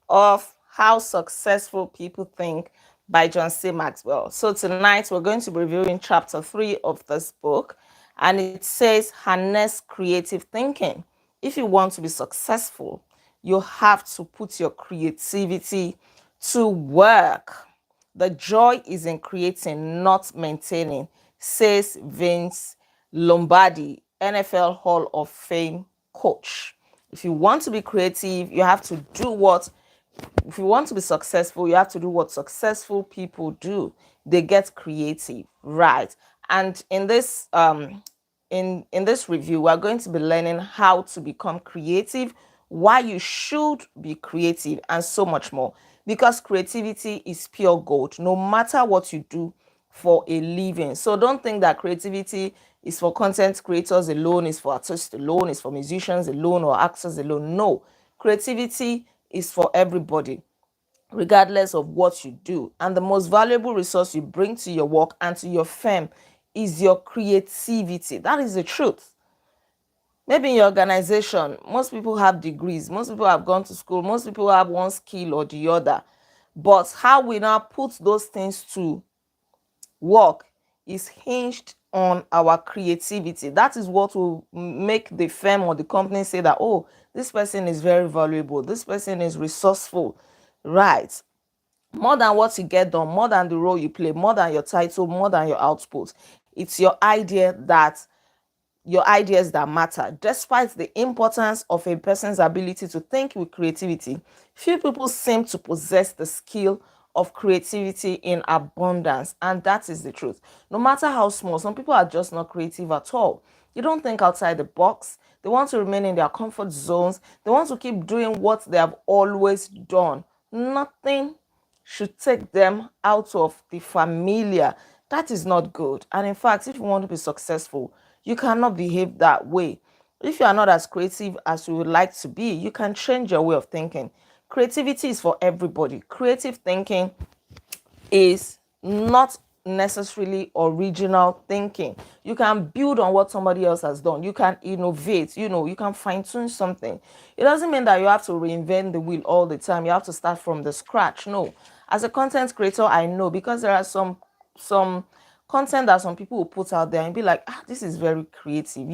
of How Successful People Think by John C. Maxwell. So tonight we're going to be reviewing chapter 3 of this book, and it says harness creative thinking. If you want to be successful, you have to put your creativity to work. The joy is in creating, not maintaining, says Vince Lombardi, NFL Hall of Fame coach. If you want to be creative, you have to do what if you want to be successful, you have to do what successful people do. They get creative, right? And in this review, we're going to be learning how to become creative, why you should be creative, and so much more. Because creativity is pure gold, no matter what you do for a living. So don't think that creativity is for content creators alone, is for artists alone, is for musicians alone, or actors alone. No, creativity is for everybody, regardless of what you do. And the most valuable resource you bring to your work and to your firm is your creativity. That is the truth. Maybe in your organization, most people have degrees, most people have gone to school, most people have one skill or the other. But how we now put those things to work is hinged on our creativity. That is what will make the firm or the company say that, oh, this person is very valuable, this person is resourceful, right? More than what you get done, more than the role you play, more than your title, more than your output. It's your ideas that matter. Despite the importance of a person's ability to think with creativity, few people seem to possess the skill of creativity in abundance, and that is the truth. No matter how small, some people are just not creative at all. They don't think outside the box. They want to remain in their comfort zones. They want to keep doing what they have always done. Nothing should take them out of the familiar. That is not good. And in fact, if you want to be successful, you cannot behave that way. If you are not as creative as you would like to be, you can change your way of thinking. Creativity is for everybody. Creative thinking is not necessarily original thinking. You can build on what somebody else has done. You can innovate, you can fine tune something. It doesn't mean that you have to reinvent the wheel all the time. You have to start from the scratch. No. As a content creator, I know, because there are some content that some people will put out there and be like, this is very creative.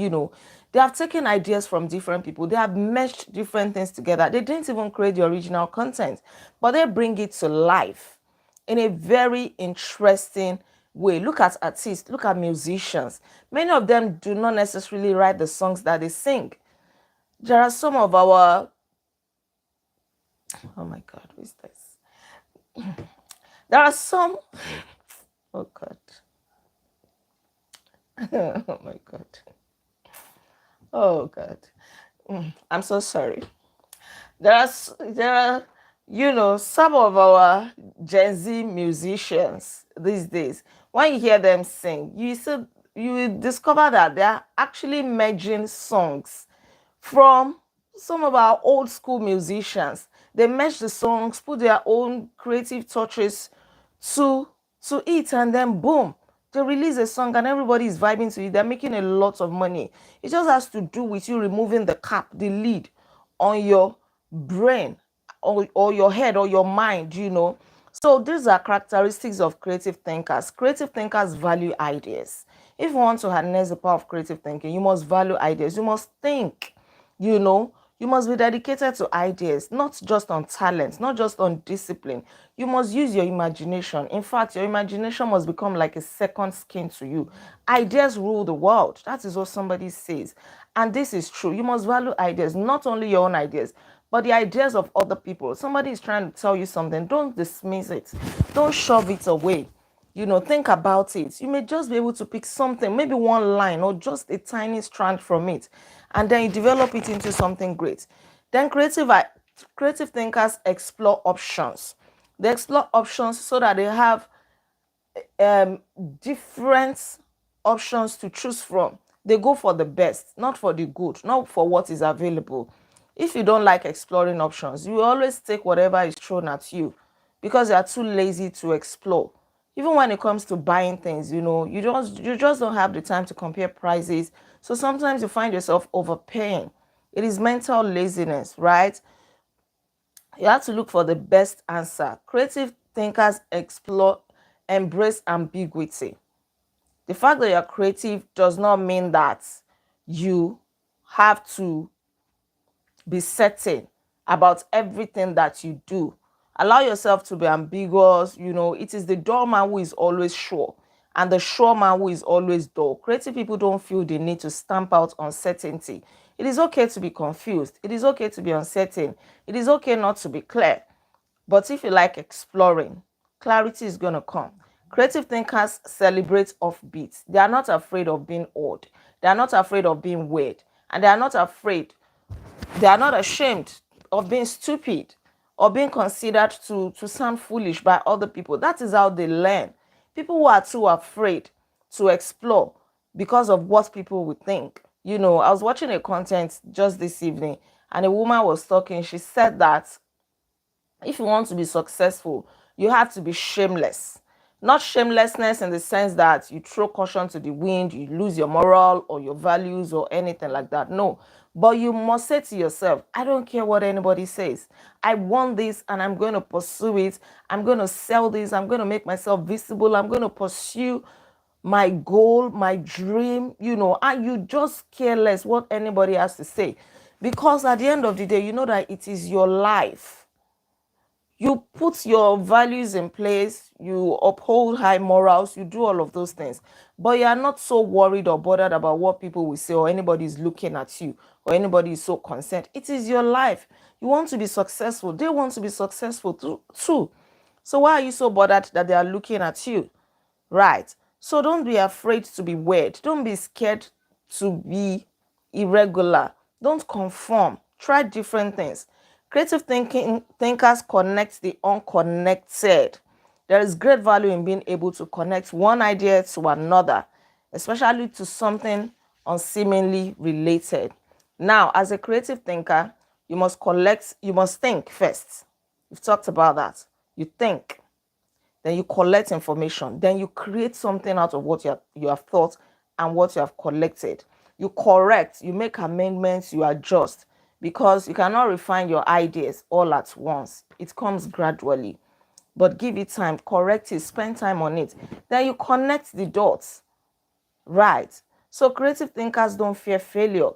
They have taken ideas from different people, they have meshed different things together. They didn't even create the original content, but they bring it to life in a very interesting way. Look at artists, look at musicians. Many of them do not necessarily write the songs that they sing. There are some of our, oh my God, who is this? There are some, oh God, oh my God, oh God. I'm so sorry. There are some of our Gen Z musicians these days. When you hear them sing, you will discover that they are actually merging songs from some of our old school musicians. They merge the songs, put their own creative touches to it, and then boom, they release a song and everybody is vibing to it. They're making a lot of money. It just has to do with you removing the cap, the lid on your brain, or your head or your mind. So these are characteristics of creative thinkers. Creative thinkers value ideas. If you want to harness the power of creative thinking, you must value ideas. You must think. You must be dedicated to ideas, not just on talent, not just on discipline. You must use your imagination. In fact, your imagination must become like a second skin to you. Ideas rule the world. That is what somebody says. And this is true. You must value ideas, not only your own ideas, but the ideas of other people. Somebody is trying to tell you something. Don't dismiss it. Don't shove it away. Think about it. You may just be able to pick something, maybe one line or just a tiny strand from it, and then you develop it into something great. Then creative thinkers explore options. They explore options so that they have different options to choose from. They go for the best, not for the good, not for what is available. If you don't like exploring options, you always take whatever is thrown at you because you are too lazy to explore. Even when it comes to buying things, you just don't have the time to compare prices. So sometimes you find yourself overpaying. It is mental laziness, right? You have to look for the best answer. Creative thinkers explore, embrace ambiguity. The fact that you're creative does not mean that you have to be certain about everything that you do. Allow yourself to be ambiguous. It is the dull man who is always sure, and the sure man who is always dull. Creative people don't feel the need to stamp out uncertainty. It is okay to be confused. It is okay to be uncertain. It is okay not to be clear. But if you like exploring, clarity is going to come. Creative thinkers celebrate offbeat. They are not afraid of being odd. They are not afraid of being weird. And they are not ashamed of being stupid or being considered to sound foolish by other people. That is how they learn. People who are too afraid to explore because of what people would think. I was watching a content just this evening, and a woman was talking. She said that if you want to be successful, you have to be shameless. Not shamelessness in the sense that you throw caution to the wind, you lose your moral or your values or anything like that. No. But you must say to yourself, I don't care what anybody says. I want this and I'm going to pursue it. I'm going to sell this. I'm going to make myself visible. I'm going to pursue my goal, my dream, and you just care less what anybody has to say. Because at the end of the day, you know that it is your life. You put your values in place, you uphold high morals, you do all of those things, but you are not so worried or bothered about what people will say or anybody is looking at you or anybody is so concerned. It is your life. You want to be successful, they want to be successful too. So why are you so bothered that they are looking at you? Right. So don't be afraid to be weird. Don't be scared to be irregular. Don't conform. Try different things. Creative thinkers connect the unconnected. There is great value in being able to connect one idea to another, especially to something unseemingly related. Now, as a creative thinker, you must think first. We've talked about that. You think, then you collect information, then you create something out of what you have thought and what you have collected. You correct, you make amendments, you adjust, because you cannot refine your ideas all at once. It comes gradually, but give it time, correct it, spend time on it, then you connect the dots. Right. So creative thinkers don't fear failure.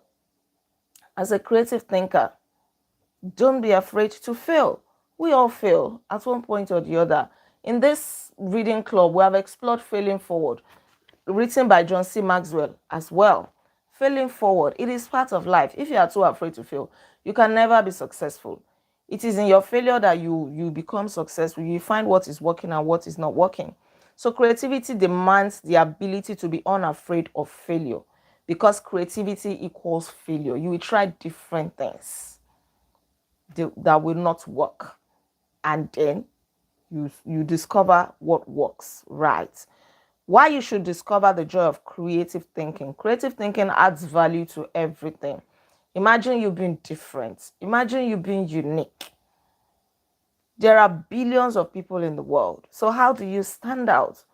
As a creative thinker, don't be afraid to fail. We all fail at one point or the other. In this reading club, we have explored Failing Forward, written by John C. Maxwell as well. Failing forward, it is part of life. If you are too afraid to fail, you can never be successful. It is in your failure that you become successful. You find what is working and what is not working. So creativity demands the ability to be unafraid of failure, because creativity equals failure. You will try different things that will not work, and then you discover what works. Right. Why you should discover the joy of creative thinking. Creative thinking adds value to everything. Imagine you being different. Imagine you being unique. There are billions of people in the world. So how do you stand out?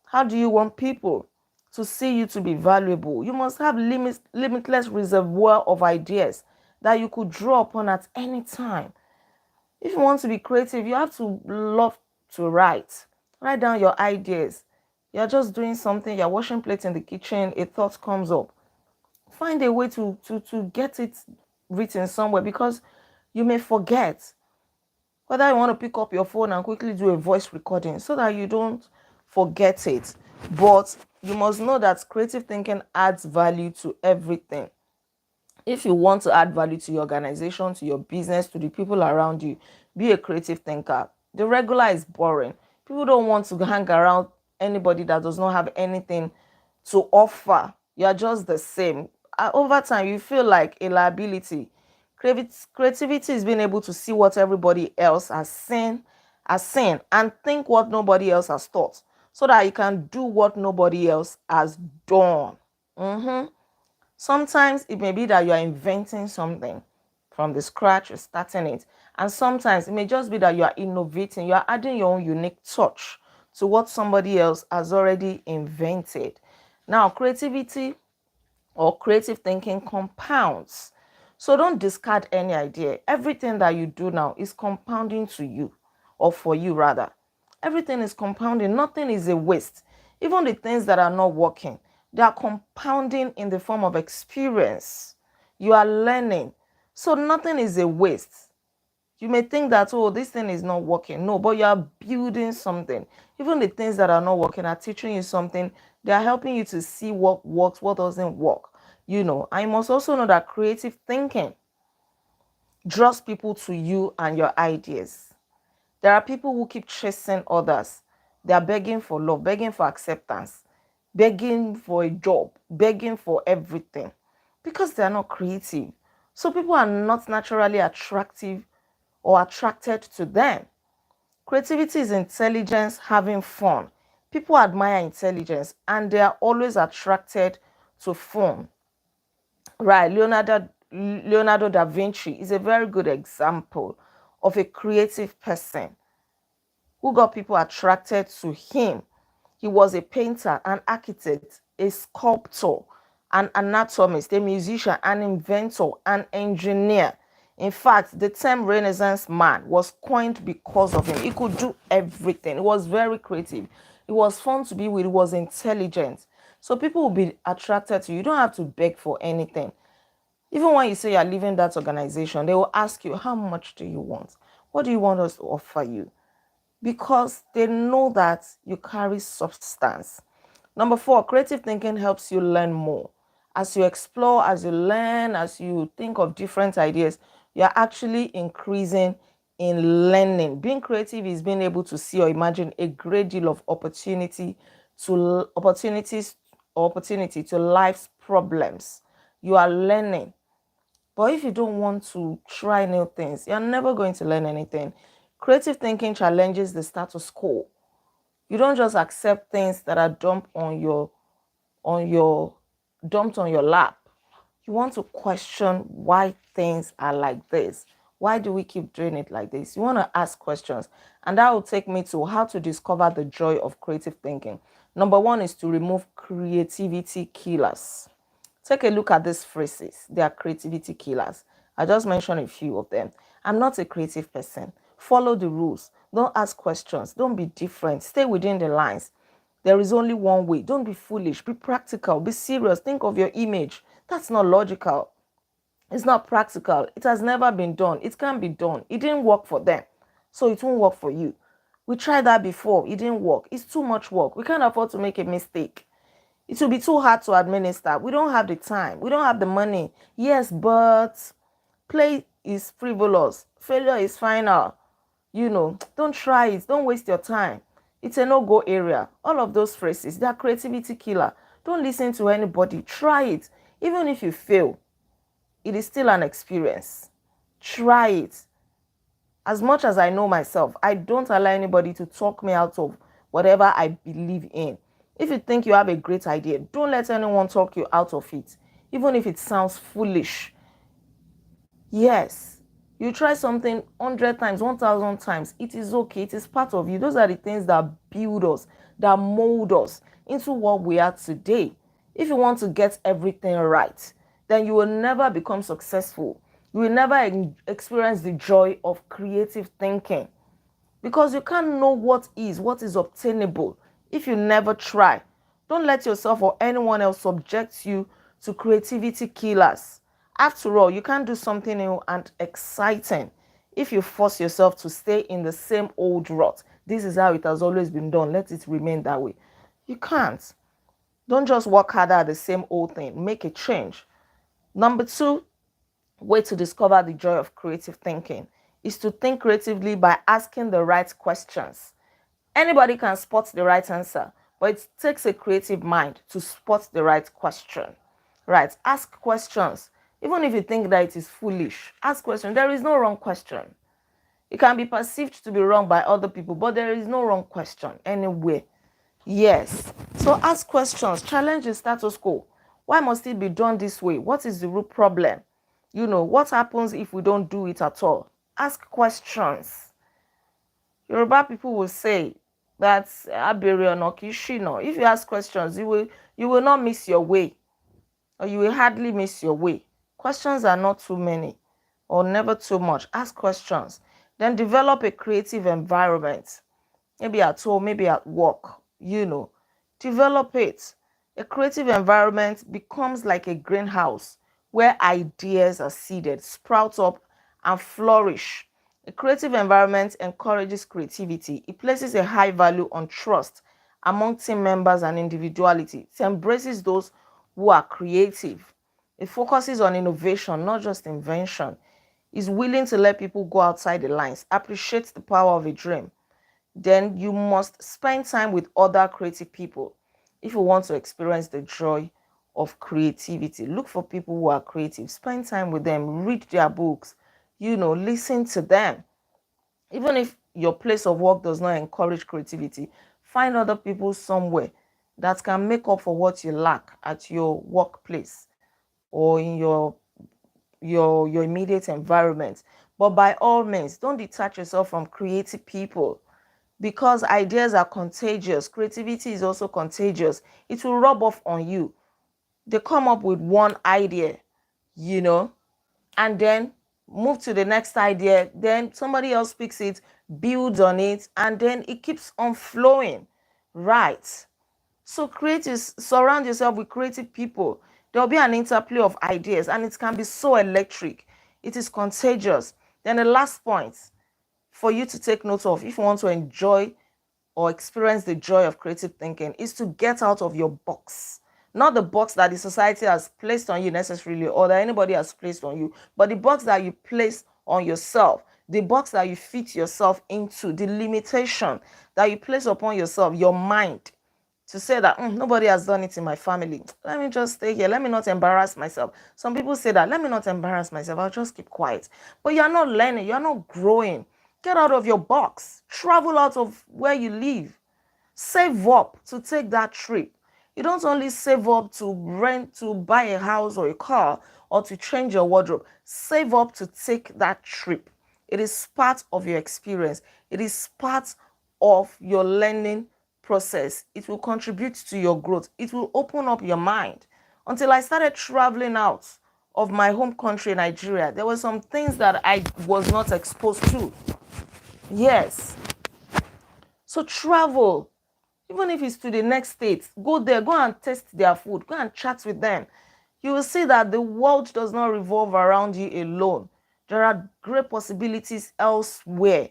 How do you want people to see you to be valuable? You must have limitless reservoir of ideas that you could draw upon at any time. If you want to be creative, you have to love to write. Write down your ideas. You're just doing something, you're washing plates in the kitchen, a thought comes up. Find a way to get it written somewhere, because you may forget. Whether you want to pick up your phone and quickly do a voice recording so that you don't forget it. But you must know that creative thinking adds value to everything. If you want to add value to your organization, to your business, to the people around you, be a creative thinker. The regular is boring. People don't want to hang around anybody that does not have anything to offer. You're just the same. Over time, you feel like a liability. Creativity is being able to see what everybody else has seen and think what nobody else has thought, so that you can do what nobody else has done. Sometimes it may be that you are inventing something from the scratch, you're starting it. And sometimes it may just be that you are innovating, you are adding your own unique touch to what somebody else has already invented. Now, creativity or creative thinking compounds. So don't discard any idea. Everything that you do now is compounding to you, or for you rather. Everything is compounding. Nothing is a waste. Even the things that are not working, they are compounding in the form of experience. You are learning. So nothing is a waste. You may think that, oh, this thing is not working. No, but you are building something. Even the things that are not working are teaching you something. They are helping you to see what works, what doesn't work. I must also know that creative thinking draws people to you and your ideas. There are people who keep chasing others. They are begging for love, begging for acceptance, begging for a job, begging for everything because they are not creative. So people are not naturally attractive or attracted to them. Creativity is intelligence having fun. People admire intelligence and they are always attracted to fun. Right, Leonardo da Vinci is a very good example of a creative person who got people attracted to him. He was a painter, an architect, a sculptor, an anatomist, a musician, an inventor, an engineer. In fact, the term Renaissance man was coined because of him. He could do everything. He was very creative. It was fun to be with. He was intelligent. So people will be attracted to you. You don't have to beg for anything. Even when you say you're leaving that organization, they will ask you, how much do you want? What do you want us to offer you? Because they know that you carry substance. Number 4, creative thinking helps you learn more. As you explore, as you learn, as you think of different ideas, you're actually increasing in learning. Being creative is being able to see or imagine a great deal of opportunity to life's problems. You are learning. But if you don't want to try new things, you're never going to learn anything. Creative thinking challenges the status quo. You don't just accept things that are dumped on your lap. You want to question why things are like this. Why do we keep doing it like this? You want to ask questions. And that will take me to how to discover the joy of creative thinking. Number 1 is to remove creativity killers. Take a look at these phrases. They are creativity killers. I just mentioned a few of them. I'm not a creative person. Follow the rules. Don't ask questions. Don't be different. Stay within the lines. There is only one way. Don't be foolish. Be practical. Be serious. Think of your image. That's not logical. It's not practical. It has never been done. It can't be done. It didn't work for them. So it won't work for you. We tried that before. It didn't work. It's too much work. We can't afford to make a mistake. It will be too hard to administer. We don't have the time. We don't have the money. Yes, but play is frivolous. Failure is final. Don't try it. Don't waste your time. It's a no-go area. All of those phrases, they are creativity killer. Don't listen to anybody. Try it. Even if you fail, it is still an experience. Try it. As much as I know myself, I don't allow anybody to talk me out of whatever I believe in. If you think you have a great idea, don't let anyone talk you out of it, even if it sounds foolish. Yes, you try something 100 times, 1,000 times. It is okay. It is part of you. Those are the things that build us, that mold us into what we are today. If you want to get everything right, then you will never become successful. You will never experience the joy of creative thinking because you can't know what is obtainable if you never try. Don't let yourself or anyone else subject you to creativity killers. After all, you can't do something new and exciting if you force yourself to stay in the same old rut. This is how it has always been done. Let it remain that way. You can't. Don't just work harder at the same old thing. Make a change. Number 2 way to discover the joy of creative thinking is to think creatively by asking the right questions. Anybody can spot the right answer, but it takes a creative mind to spot the right question. Right? Ask questions. Even if you think that it is foolish, ask questions. There is no wrong question. It can be perceived to be wrong by other people, but there is no wrong question anywhere. Yes. So ask questions. Challenge the status quo. Why must it be done this way? What is the root problem? What happens if we don't do it at all? Ask questions. Yoruba people will say that if you ask questions, you will not miss your way, or you will hardly miss your way. Questions are not too many or never too much. Ask questions. Then develop a creative environment. Maybe at home, maybe at work, develop it. A creative environment becomes like a greenhouse where ideas are seeded, sprout up, and flourish. A creative environment encourages creativity. It places a high value on trust among team members and individuality. It embraces those who are creative. It focuses on innovation, not just invention. Is willing to let people go outside the lines, appreciates the power of a dream. Then you must spend time with other creative people if you want to experience the joy of creativity. Look for people who are creative, spend time with them, read their books, listen to them. Even if your place of work does not encourage creativity, find other people somewhere that can make up for what you lack at your workplace or in your immediate environment. But by all means, don't detach yourself from creative people, because ideas are contagious. Creativity is also contagious. It will rub off on you. They come up with one idea, and then move to the next idea. Then somebody else picks it, builds on it, and then it keeps on flowing. Right. So surround yourself with creative people. There'll be an interplay of ideas, and it can be so electric. It is contagious. Then the last point for you to take note of if you want to enjoy or experience the joy of creative thinking is to get out of your box. Not the box that the society has placed on you necessarily, or that anybody has placed on you, but the box that you place on yourself, the box that you fit yourself into, the limitation that you place upon yourself, your mind, to say that nobody has done it in my family. Let me just stay here. Let me not embarrass myself. Some people say that, let me not embarrass myself. I'll just keep quiet. But you're not learning. You're not growing. Get out of your box. Travel out of where you live. Save up to take that trip. You don't only save up to rent, to buy a house or a car, or to change your wardrobe. Save up to take that trip. It is part of your experience. It is part of your learning process. It will contribute to your growth. It will open up your mind. Until I started traveling out of my home country, Nigeria, there were some things that I was not exposed to. Yes. So travel, even if it's to the next state, go there, go and taste their food, go and chat with them. You will see that the world does not revolve around you alone. There are great possibilities elsewhere.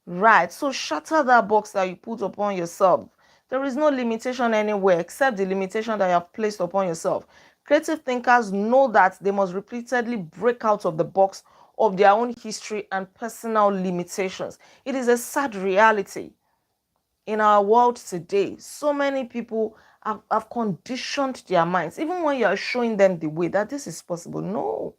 Right. So shatter that box that you put upon yourself. There is no limitation anywhere except the limitation that you have placed upon yourself. Creative thinkers know that they must repeatedly break out of the box of their own history and personal limitations. It is a sad reality in our world today. So many people have conditioned their minds, even when you are showing them the way that this is possible. No,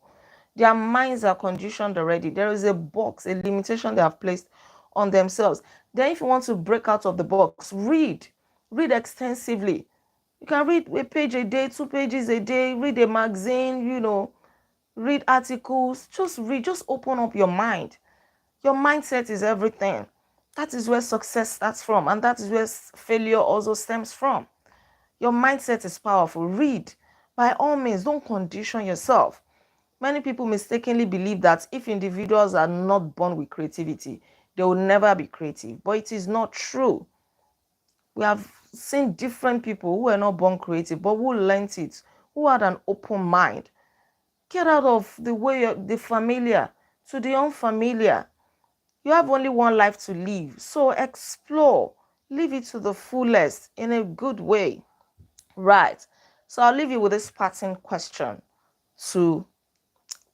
their minds are conditioned already. There is a box, a limitation they have placed on themselves. Then, if you want to break out of the box, read extensively. You can read a page a day, 2 pages a day, read a magazine, read articles. Just read, just open up your mind. Your mindset is everything. That is where success starts from, and that is where failure also stems from. Your mindset is powerful. Read. By all means, don't condition yourself. Many people mistakenly believe that if individuals are not born with creativity, they will never be creative. But it is not true. We have seen different people who are not born creative, but who learned it, who had an open mind. Get out of the way, the familiar to the unfamiliar. You have only one life to live, so explore. Live it to the fullest in a good way. Right. So I'll leave you with this parting question to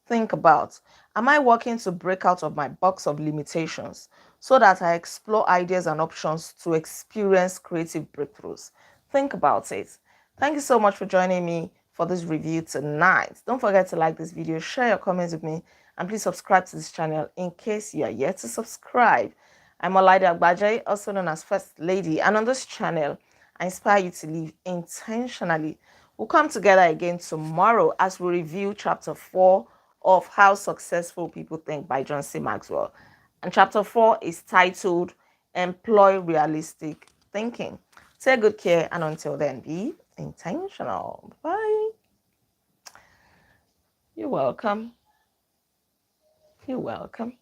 think about. Am I working to break out of my box of limitations so that I explore ideas and options to experience creative breakthroughs? Think about it. Thank you so much for joining me for this review tonight. Don't forget to like this video, share your comments with me, and please subscribe to this channel in case you are yet to subscribe. I'm Olaide Agbaje, also known as First Lady, and on this channel, I inspire you to live intentionally. We'll come together again tomorrow as we review chapter 4 of How Successful People Think by John C. Maxwell. And chapter 4 is titled Employ Realistic Thinking. Take good care, and until then, be intentional. Bye. You're welcome. You're welcome.